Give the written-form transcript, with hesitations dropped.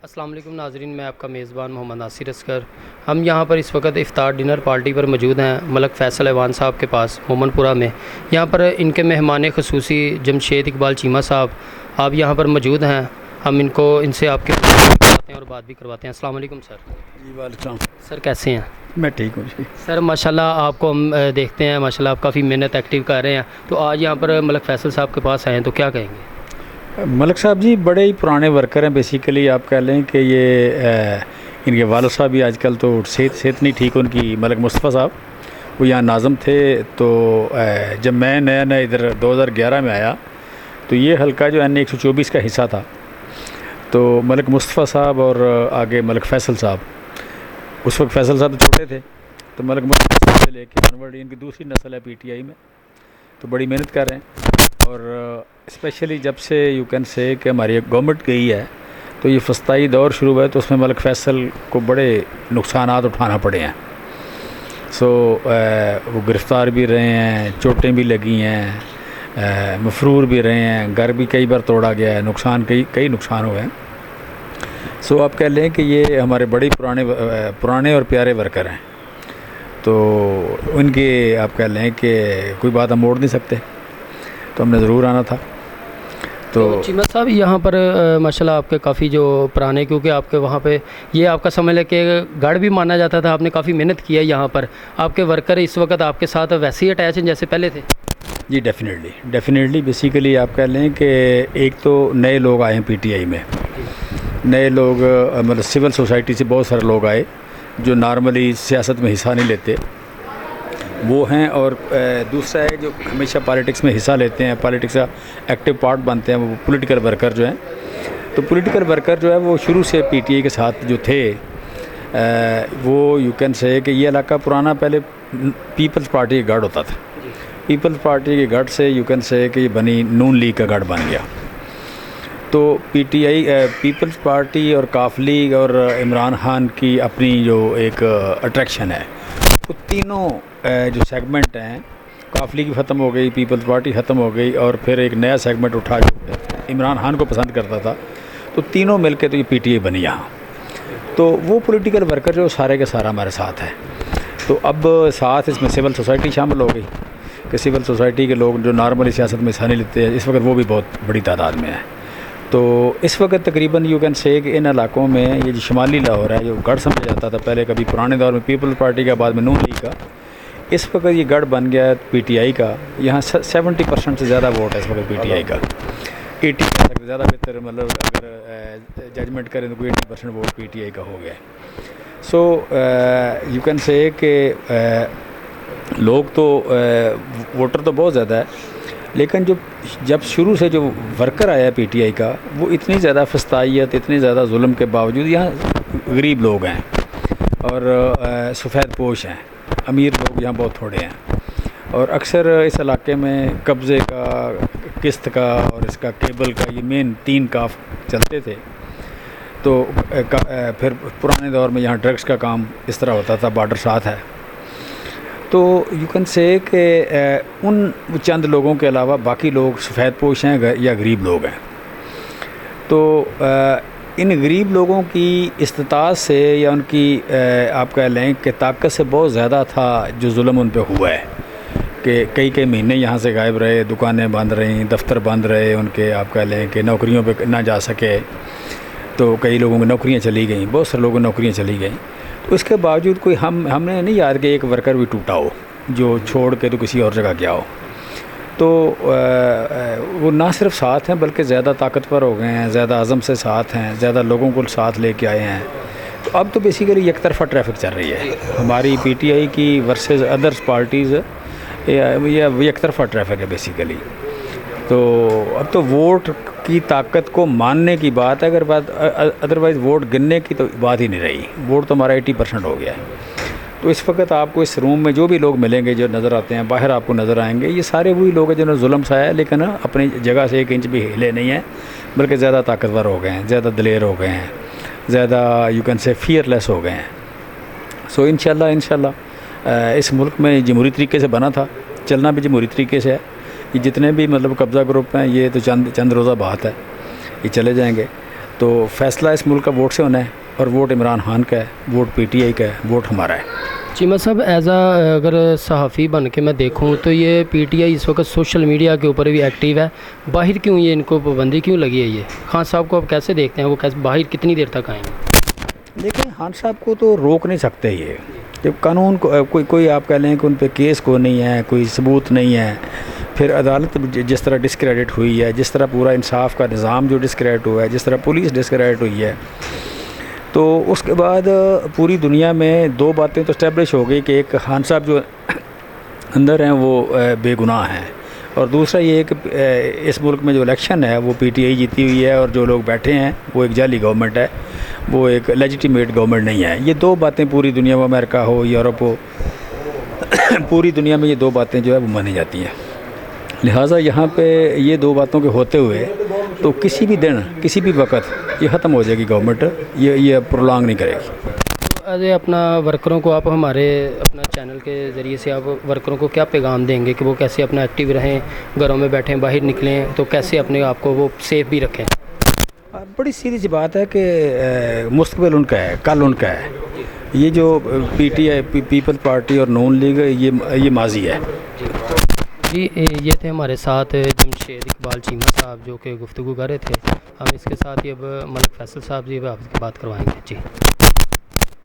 السلام علیکم ناظرین، میں آپ کا میزبان محمد ناصر اصغر۔ ہم یہاں پر اس وقت افطار ڈنر پارٹی پر موجود ہیں ملک فیصل ایوان صاحب کے پاس مومن پورہ میں۔ یہاں پر ان کے مہمان خصوصی جمشید اقبال چیمہ صاحب آپ یہاں پر موجود ہیں۔ ہم ان سے آپ کے کرواتے ہیں اور بات بھی کرواتے ہیں۔ السلام علیکم سر۔ جی وعلیکم سر کیسے ہیں؟ میں ٹھیک ہوں جی۔ سر ماشاءاللہ آپ کو ہم دیکھتے ہیں، ماشاءاللہ آپ کافی محنت ایکٹیو کر رہے ہیں، تو آج یہاں پر ملک فیصل صاحب کے پاس آئے ہیں تو کیا کہیں گے؟ ملک صاحب جی بڑے ہی پرانے ورکر ہیں بیسیکلی، آپ کہہ لیں کہ یہ ان کے والد صاحب بھی آج کل تو صحت نہیں ٹھیک ان کی، ملک مصطفیٰ صاحب وہ یہاں ناظم تھے۔ تو جب میں نیا ادھر 2011 میں آیا تو یہ حلقہ جو این 124 کا حصہ تھا، تو ملک مصطفیٰ صاحب اور آگے ملک فیصل صاحب، اس وقت فیصل صاحب تو چھوٹے تھے، تو ملک مصطفیٰ صاحب سے لے کے انور ان کی دوسری نسل ہے پی ٹی آئی میں، تو بڑی محنت کر رہے ہیں۔ اور اسپیشلی جب سے یو کین سے کہ ہماری گورنمنٹ گئی ہے تو یہ فسطائی دور شروع ہوا ہے، تو اس میں ملک فیصل کو بڑے نقصانات اٹھانا پڑے ہیں۔ وہ گرفتار بھی رہے ہیں، چوٹیں بھی لگی ہیں، مفرور بھی رہے ہیں، گھر بھی کئی بار توڑا گیا ہے، کئی نقصان ہوئے ہیں۔ آپ کہہ لیں کہ یہ ہمارے بڑے پرانے اور پیارے ورکر ہیں، تو ان کے آپ کہہ لیں کہ کوئی بات ہم موڑ نہیں سکتے، تو ہم نے ضرور آنا تھا۔ تو چیمہ صاحب یہاں پر ماشاءاللہ آپ کے کافی جو پرانے، کیونکہ آپ کے وہاں پہ یہ آپ کا سمجھ لیں کہ گڑھ بھی مانا جاتا تھا، آپ نے کافی محنت کی ہے یہاں پر، آپ کے ورکر اس وقت آپ کے ساتھ ویسے ہی اٹیچ ہیں جیسے پہلے تھے؟ جی ڈیفینیٹلی بیسیکلی آپ کہہ لیں کہ ایک تو نئے لوگ آئے ہیں پی ٹی آئی میں، نئے لوگ مطلب سول سوسائٹی سے بہت سارے لوگ آئے جو نارملی سیاست میں حصہ نہیں لیتے وہ ہیں، اور دوسرا ہے جو ہمیشہ پالیٹکس میں حصہ لیتے ہیں، پالیٹکس کا ایکٹیو پارٹ بنتے ہیں، وہ پولیٹیکل ورکر جو ہیں۔ تو پولیٹیکل ورکر جو ہے وہ شروع سے پی ٹی آئی کے ساتھ جو تھے، وہ یو کین سے کہ یہ علاقہ پرانا پہلے پیپلز پارٹی کا گڑھ ہوتا تھا، پیپلز پارٹی کے گڑھ سے یو کین سے کہ یہ بنی نون لیگ کا گڑھ بن گیا۔ تو P T I Peoples Party اور کاف لیگ اور عمران خان کی اپنی جو ایک اٹریکشن ہے، وہ تینوں جو سیگمنٹ ہیں، کاف لیگ ختم ہو گئی، پیپلز پارٹی ختم ہو گئی، اور پھر ایک نیا سیگمنٹ اٹھا جو عمران خان کو پسند کرتا تھا، تو تینوں مل کے تو یہ پی ٹی آئی بنی یہاں۔ تو وہ پولیٹیکل ورکر جو سارے کے سارا ہمارے ساتھ ہے، تو اب ساتھ اس میں سول سوسائٹی شامل ہو گئی کہ سول سوسائٹی کے لوگ جو نارملی سیاست میں حصہ نہیں لیتے ہیں، اس وقت وہ بھی بہت بڑی تعداد میں ہیں۔ تو اس وقت تقریباً یو کین سے کہ ان علاقوں میں یہ جو شمالی لاہور ہے، جو گڑھ سمجھا جاتا تھا پہلے کبھی پرانے دور میں پیپلز پارٹی کا، بعد میں نون لیگ کا، اس وقت یہ گڑھ بن گیا ہے پی ٹی آئی کا۔ یہاں 70% سے زیادہ ووٹ ہے اس وقت پی ٹی آئی کا، 80% سے زیادہ بہتر، مطلب اگر ججمنٹ کریں تو کوئی 80% ووٹ پی ٹی آئی کا ہو گیا ہے۔ یو کین سے کہ لوگ تو ووٹر تو بہت زیادہ ہے، لیکن جب شروع سے جو ورکر آیا ہے پی ٹی آئی کا، وہ اتنی زیادہ فسطائیت، اتنی زیادہ ظلم کے باوجود یہاں غریب لوگ ہیں اور سفید پوش ہیں، امیر لوگ یہاں بہت تھوڑے ہیں، اور اکثر اس علاقے میں قبضے کا، قسط کا اور اس کا کیبل کا، یہ مین 3 کاف چلتے تھے۔ تو پھر پرانے دور میں یہاں ڈرگس کا کام اس طرح ہوتا تھا، بارڈر ساتھ ہے، تو یو کین سے کہ ان چند لوگوں کے علاوہ باقی لوگ سفید پوش ہیں یا غریب لوگ ہیں۔ تو ان غریب لوگوں کی استطاعت سے یا ان کی آپ کہہ لیں کہ طاقت سے بہت زیادہ تھا جو ظلم ان پہ ہوا ہے، کہ کئی مہینے یہاں سے غائب رہے، دکانیں بند رہیں، دفتر بند رہے ان کے، آپ کہہ لیں کہ نوکریوں پہ نہ جا سکے، تو کئی لوگوں کی نوکریاں چلی گئیں، بہت سارے لوگوں کی نوکریاں چلی گئیں۔ تو اس کے باوجود کوئی ہم نے نہیں یاد کہ ایک ورکر بھی ٹوٹا ہو جو چھوڑ کے تو کسی اور جگہ گیا ہو۔ تو وہ نہ صرف ساتھ ہیں بلکہ زیادہ طاقتور ہو گئے ہیں، زیادہ عزم سے ساتھ ہیں، زیادہ لوگوں کو ساتھ لے کے آئے ہیں۔ تو اب تو بیسیکلی یک طرفہ ٹریفک چل رہی ہے ہماری پی ٹی آئی کی ورسز ادرس پارٹیز، یہ یک طرفہ ٹریفک ہے بیسیکلی۔ تو اب تو ووٹ کی طاقت کو ماننے کی بات ہے، اگر بات ادروائز ووٹ گننے کی تو بات ہی نہیں رہی، ووٹ تو ہمارا 80% ہو گیا ہے۔ تو اس وقت آپ کو اس روم میں جو بھی لوگ ملیں گے، جو نظر آتے ہیں، باہر آپ کو نظر آئیں گے، یہ سارے وہی لوگ ہیں جنہوں نے ظلم سہایا ہے، لیکن اپنی جگہ سے 1 انچ بھی ہلے نہیں ہیں، بلکہ زیادہ طاقتور ہو گئے ہیں، زیادہ دلیر ہو گئے ہیں، زیادہ یو کین سے فیئر لیس ہو گئے ہیں۔ انشاءاللہ اس ملک میں جمہوری طریقے سے بنا تھا، چلنا بھی جمہوری طریقے سے ہے۔ یہ جتنے بھی مطلب قبضہ گروپ ہیں، یہ تو چند روزہ بات ہے، یہ چلے جائیں گے۔ تو فیصلہ اس ملک کا ووٹ سے ہونا ہے، اور ووٹ عمران خان کا ہے، ووٹ پی ٹی آئی کا ہے، ووٹ ہمارا ہے۔ چیمہ صاحب ایز اگر صحافی بن کے میں دیکھوں تو یہ پی ٹی آئی اس وقت سوشل میڈیا کے اوپر بھی ایکٹیو ہے، باہر کیوں یہ ان کو پابندی کیوں لگی ہے؟ یہ خان صاحب کو آپ کیسے دیکھتے ہیں، وہ کیسے باہر کتنی دیر تک آئیں گے؟ دیکھیں خان صاحب کو تو روک نہیں سکتے یہ، جب قانون کو کوئی آپ کہہ لیں کہ ان پہ کیس کو نہیں ہے، کوئی ثبوت نہیں ہے، پھر عدالت جس طرح ڈسکریڈٹ ہوئی ہے، جس طرح پورا انصاف کا نظام جو ڈسکریڈٹ ہوا ہے، جس طرح پولیس ڈسکریڈٹ ہوئی ہے، تو اس کے بعد پوری دنیا میں دو باتیں تو اسٹیبلش ہو گئی کہ ایک خان صاحب جو اندر ہیں وہ بے گناہ ہیں، اور دوسرا یہ کہ اس ملک میں جو الیکشن ہے وہ پی ٹی آئی جیتی ہوئی ہے، اور جو لوگ بیٹھے ہیں وہ ایک جعلی گورنمنٹ ہے، وہ ایک لیجیٹیمیٹ گورنمنٹ نہیں ہے۔ یہ دو باتیں پوری دنیا میں، امریکہ ہو، یورپ ہو، پوری دنیا میں یہ دو باتیں جو ہے وہ مانی جاتی ہیں۔ لہٰذا یہاں پہ یہ دو باتوں کے ہوتے ہوئے تو کسی بھی دن، کسی بھی وقت یہ ختم ہو جائے گی گورنمنٹ، یہ پرولانگ نہیں کرے گی۔ ایز اپنا ورکروں کو آپ ہمارے اپنا چینل کے ذریعے سے آپ ورکروں کو کیا پیغام دیں گے کہ وہ کیسے اپنا ایکٹیو رہیں، گھروں میں بیٹھیں، باہر نکلیں تو کیسے اپنے آپ کو وہ سیف بھی رکھیں؟ بڑی سیدھی سی بات ہے کہ مستقبل ان کا ہے، کل ان کا ہے۔ یہ جو پی ٹی آئی، پیپل پارٹی اور نون لیگ، یہ ماضی ہے۔ جی یہ تھے ہمارے ساتھ جمشید اقبال چیمہ صاحب جو کہ گفتگو کر رہے تھے۔ ہم اس کے ساتھ ہی اب ملک فیصل صاحب جی آپ کی بات کروائیں گے۔ جی